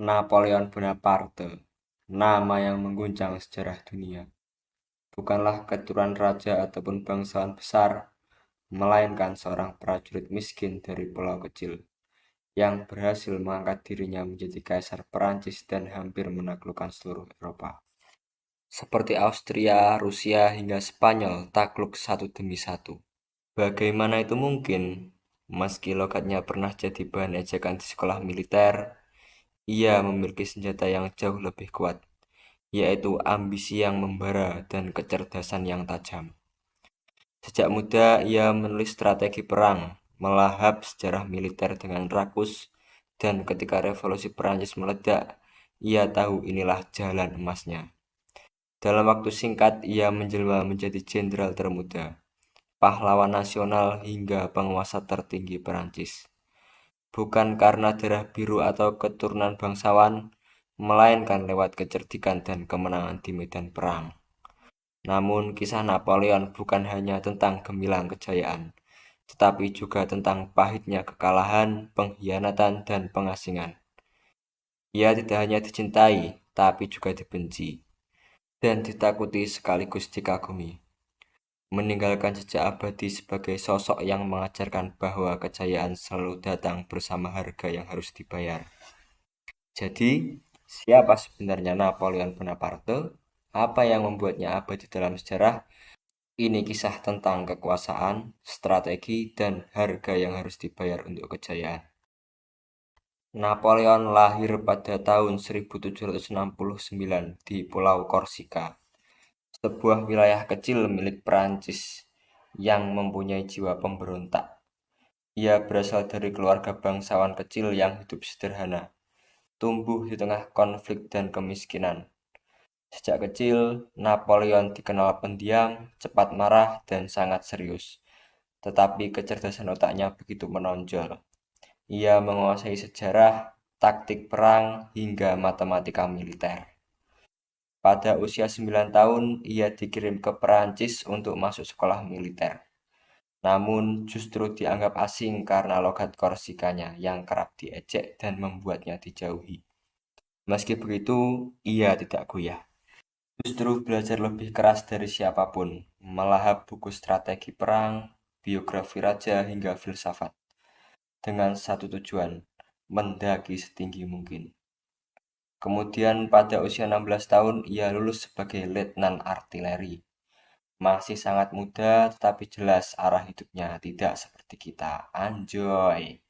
Napoleon Bonaparte, nama yang mengguncang sejarah dunia, bukanlah keturunan raja ataupun bangsawan besar, melainkan seorang prajurit miskin dari pulau kecil yang berhasil mengangkat dirinya menjadi kaisar Perancis dan hampir menaklukkan seluruh Eropa. Seperti Austria, Rusia, hingga Spanyol takluk satu demi satu. Bagaimana itu mungkin? Meski logatnya pernah jadi bahan ejekan di sekolah militer, ia memiliki senjata yang jauh lebih kuat, yaitu ambisi yang membara dan kecerdasan yang tajam. Sejak muda, ia menulis strategi perang, melahap sejarah militer dengan rakus, dan ketika revolusi Perancis meledak, ia tahu inilah jalan emasnya. Dalam waktu singkat, ia menjelma menjadi jenderal termuda, pahlawan nasional hingga penguasa tertinggi Perancis. Bukan karena darah biru atau keturunan bangsawan, melainkan lewat kecerdikan dan kemenangan di medan perang. Namun, kisah Napoleon bukan hanya tentang gemilang kejayaan, tetapi juga tentang pahitnya kekalahan, pengkhianatan, dan pengasingan. Ia tidak hanya dicintai, tapi juga dibenci, dan ditakuti sekaligus dikagumi, meninggalkan jejak abadi sebagai sosok yang mengajarkan bahwa kejayaan selalu datang bersama harga yang harus dibayar. Jadi, siapa sebenarnya Napoleon Bonaparte? Apa yang membuatnya abadi dalam sejarah? Ini kisah tentang kekuasaan, strategi, dan harga yang harus dibayar untuk kejayaan. Napoleon lahir pada tahun 1769 di Pulau Korsika, sebuah wilayah kecil milik Prancis yang mempunyai jiwa pemberontak. Ia berasal dari keluarga bangsawan kecil yang hidup sederhana, tumbuh di tengah konflik dan kemiskinan. Sejak kecil, Napoleon dikenal pendiam, cepat marah, dan sangat serius. Tetapi kecerdasan otaknya begitu menonjol. Ia menguasai sejarah, taktik perang, hingga matematika militer. Pada usia 9 tahun, ia dikirim ke Perancis untuk masuk sekolah militer. Namun justru dianggap asing karena logat Korsikanya yang kerap diejek dan membuatnya dijauhi. Meski begitu, ia tidak goyah. Justru belajar lebih keras dari siapapun, melahap buku strategi perang, biografi raja hingga filsafat, dengan satu tujuan, mendaki setinggi mungkin. Kemudian pada usia 16 tahun ia lulus sebagai letnan artileri. Masih sangat muda tetapi jelas arah hidupnya tidak seperti kita. Anjoy.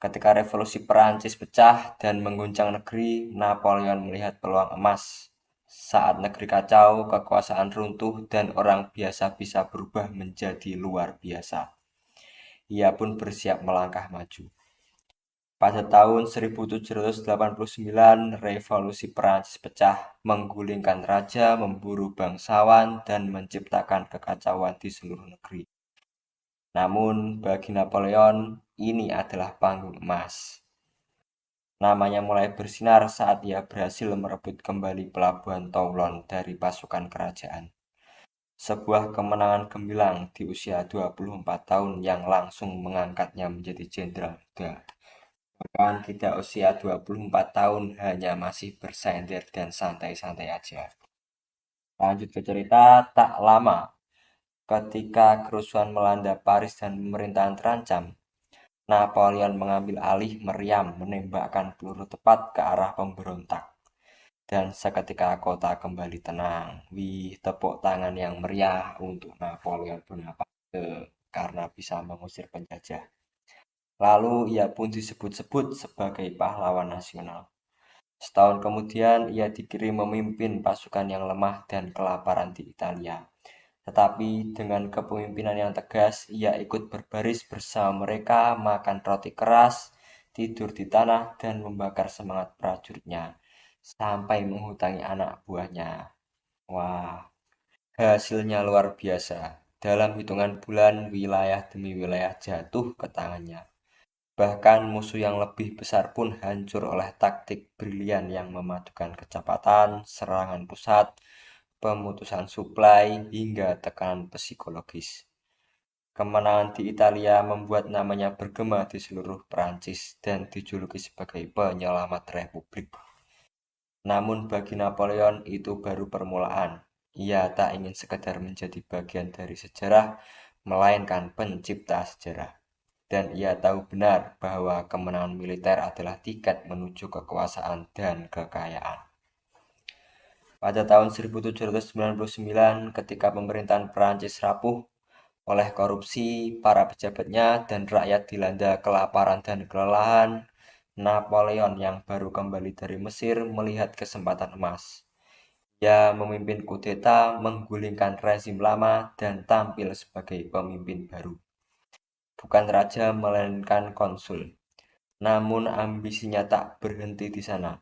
Ketika revolusi Perancis pecah dan mengguncang negeri, Napoleon melihat peluang emas. Saat negeri kacau, kekuasaan runtuh, dan orang biasa bisa berubah menjadi luar biasa. Ia pun bersiap melangkah maju. Pada tahun 1789, revolusi Perancis pecah, menggulingkan raja, memburu bangsawan, dan menciptakan kekacauan di seluruh negeri. Namun, bagi Napoleon, ini adalah panggung emas. Namanya mulai bersinar saat ia berhasil merebut kembali pelabuhan Toulon dari pasukan kerajaan. Sebuah kemenangan gemilang di usia 24 tahun yang langsung mengangkatnya menjadi jenderal muda. Bahkan tidak usia 24 tahun hanya masih bersender dan santai-santai aja. Lanjut ke cerita, tak lama ketika kerusuhan melanda Paris dan pemerintahan terancam, Napoleon mengambil alih meriam menembakkan peluru tepat ke arah pemberontak. Dan seketika kota kembali tenang. Wih, tepuk tangan yang meriah untuk Napoleon Bonaparte karena bisa mengusir penjajah. Lalu ia pun disebut-sebut sebagai pahlawan nasional. Setahun kemudian ia dikirim memimpin pasukan yang lemah dan kelaparan di Italia. Tetapi dengan kepemimpinan yang tegas, ia ikut berbaris bersama mereka, makan roti keras, tidur di tanah, dan membakar semangat prajuritnya, sampai menghutangi anak buahnya. Wah, hasilnya luar biasa. Dalam hitungan bulan, wilayah demi wilayah jatuh ke tangannya. Bahkan musuh yang lebih besar pun hancur oleh taktik brilian yang memadukan kecepatan, serangan pusat, pemutusan suplai, hingga tekanan psikologis. Kemenangan di Italia membuat namanya bergema di seluruh Prancis dan dijuluki sebagai penyelamat Republik. Namun bagi Napoleon itu baru permulaan. Ia tak ingin sekedar menjadi bagian dari sejarah, melainkan pencipta sejarah. Dan ia tahu benar bahwa kemenangan militer adalah tiket menuju kekuasaan dan kekayaan. Pada tahun 1799, ketika pemerintahan Prancis rapuh oleh korupsi, para pejabatnya dan rakyat dilanda kelaparan dan kelelahan, Napoleon yang baru kembali dari Mesir melihat kesempatan emas. Ia memimpin kudeta, menggulingkan rezim lama, dan tampil sebagai pemimpin baru. Bukan raja, melainkan konsul. Namun ambisinya tak berhenti di sana.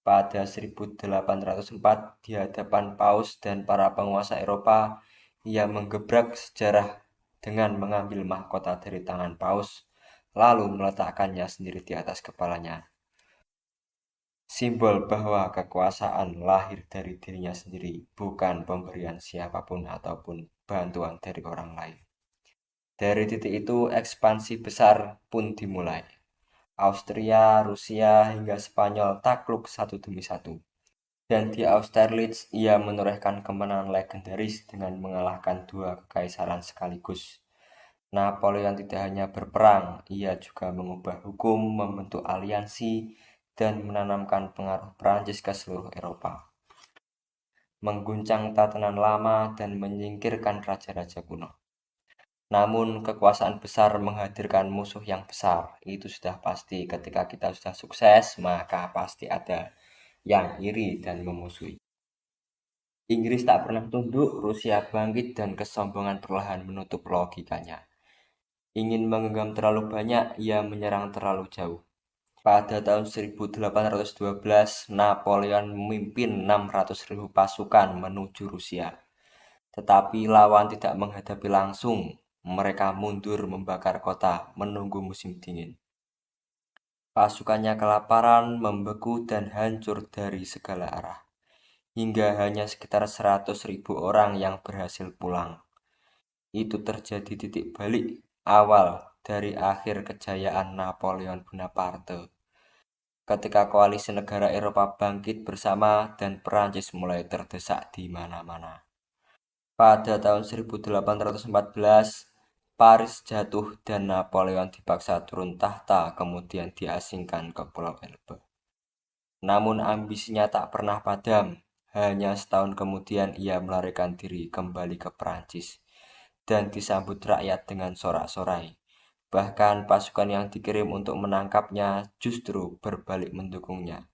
Pada 1804, di hadapan Paus dan para penguasa Eropa, ia menggebrak sejarah dengan mengambil mahkota dari tangan Paus, lalu meletakkannya sendiri di atas kepalanya. Simbol bahwa kekuasaan lahir dari dirinya sendiri, bukan pemberian siapapun ataupun bantuan dari orang lain. Dari titik itu, ekspansi besar pun dimulai. Austria, Rusia, hingga Spanyol takluk satu demi satu. Dan di Austerlitz, ia menorehkan kemenangan legendaris dengan mengalahkan dua kekaisaran sekaligus. Napoleon tidak hanya berperang, ia juga mengubah hukum, membentuk aliansi, dan menanamkan pengaruh Prancis ke seluruh Eropa. Mengguncang tatanan lama dan menyingkirkan raja-raja kuno. Namun kekuasaan besar menghadirkan musuh yang besar. Itu sudah pasti. Ketika kita sudah sukses, maka pasti ada yang iri dan memusuhi. Inggris tak pernah tunduk, Rusia bangkit dan kesombongan perlahan menutup logikanya. Ingin menggenggam terlalu banyak, ia menyerang terlalu jauh. Pada tahun 1812, Napoleon memimpin 600.000 pasukan menuju Rusia. Tetapi lawan tidak menghadapi langsung. Mereka mundur membakar kota, menunggu musim dingin. Pasukannya kelaparan, membeku, dan hancur dari segala arah. Hingga hanya sekitar 100.000 orang yang berhasil pulang. Itu terjadi titik balik awal dari akhir kejayaan Napoleon Bonaparte. Ketika koalisi negara Eropa bangkit bersama dan Perancis mulai terdesak di mana-mana. Pada tahun 1814, Paris jatuh dan Napoleon dipaksa turun tahta kemudian diasingkan ke Pulau Elbe. Namun ambisinya tak pernah padam. Hanya setahun kemudian ia melarikan diri kembali ke Perancis dan disambut rakyat dengan sorak-sorai. Bahkan pasukan yang dikirim untuk menangkapnya justru berbalik mendukungnya.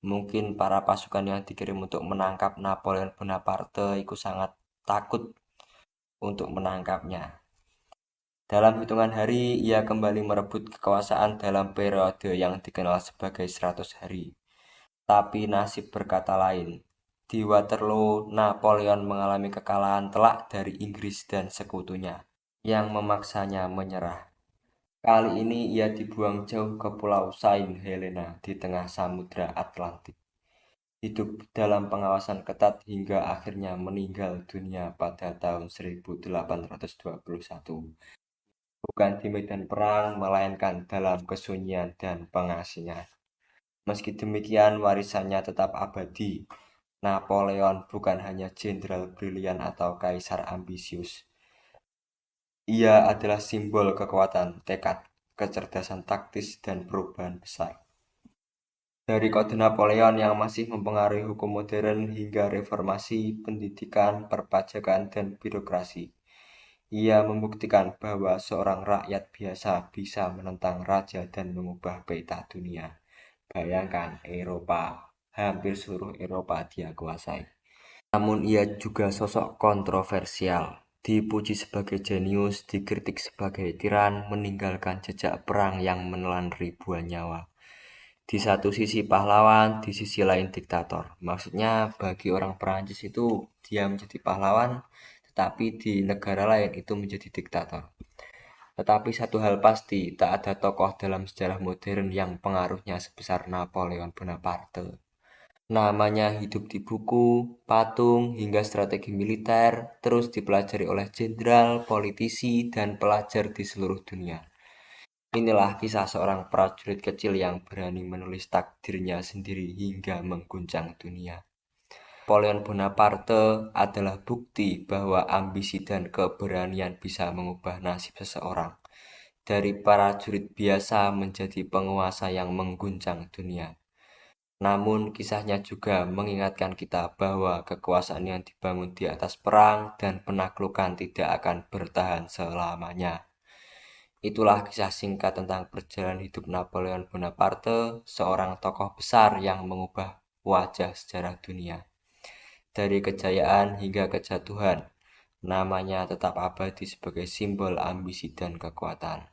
Mungkin para pasukan yang dikirim untuk menangkap Napoleon Bonaparte itu sangat takut untuk menangkapnya. Dalam hitungan hari, ia kembali merebut kekuasaan dalam periode yang dikenal sebagai 100 hari. Tapi nasib berkata lain. Di Waterloo, Napoleon mengalami kekalahan telak dari Inggris dan sekutunya, yang memaksanya menyerah. Kali ini ia dibuang jauh ke Pulau Saint Helena di tengah Samudra Atlantik. Hidup dalam pengawasan ketat hingga akhirnya meninggal dunia pada tahun 1821. Bukan di medan perang, melainkan dalam kesunyian dan pengasingan. Meski demikian, warisannya tetap abadi. Napoleon bukan hanya jenderal brilian atau kaisar ambisius. Ia adalah simbol kekuatan, tekad, kecerdasan taktis, dan perubahan besar. Dari kode Napoleon yang masih mempengaruhi hukum modern hingga reformasi, pendidikan, perpajakan, dan birokrasi. Ia membuktikan bahwa seorang rakyat biasa bisa menentang raja dan mengubah peta dunia. Bayangkan Eropa, hampir seluruh Eropa dia kuasai. Namun ia juga sosok kontroversial. Dipuji sebagai jenius, dikritik sebagai tiran, meninggalkan jejak perang yang menelan ribuan nyawa. Di satu sisi pahlawan, di sisi lain diktator. Maksudnya bagi orang Perancis itu dia menjadi pahlawan, tetapi di negara lain itu menjadi diktator. Tetapi satu hal pasti, tak ada tokoh dalam sejarah modern yang pengaruhnya sebesar Napoleon Bonaparte. Namanya hidup di buku, patung, hingga strategi militer terus dipelajari oleh jenderal, politisi, dan pelajar di seluruh dunia. Inilah kisah seorang prajurit kecil yang berani menulis takdirnya sendiri hingga mengguncang dunia. Napoleon Bonaparte adalah bukti bahwa ambisi dan keberanian bisa mengubah nasib seseorang. Dari prajurit biasa menjadi penguasa yang mengguncang dunia. Namun kisahnya juga mengingatkan kita bahwa kekuasaan yang dibangun di atas perang dan penaklukan tidak akan bertahan selamanya. Itulah kisah singkat tentang perjalanan hidup Napoleon Bonaparte, seorang tokoh besar yang mengubah wajah sejarah dunia. Dari kejayaan hingga kejatuhan, namanya tetap abadi sebagai simbol ambisi dan kekuatan.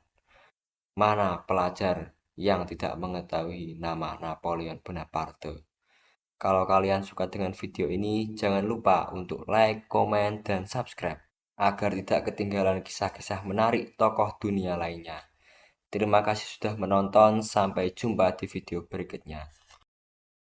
Mana pelajar yang tidak mengetahui nama Napoleon Bonaparte? Kalau kalian suka dengan video ini, jangan lupa untuk like, komen, dan subscribe agar tidak ketinggalan kisah-kisah menarik tokoh dunia lainnya. Terima kasih sudah menonton, sampai jumpa di video berikutnya.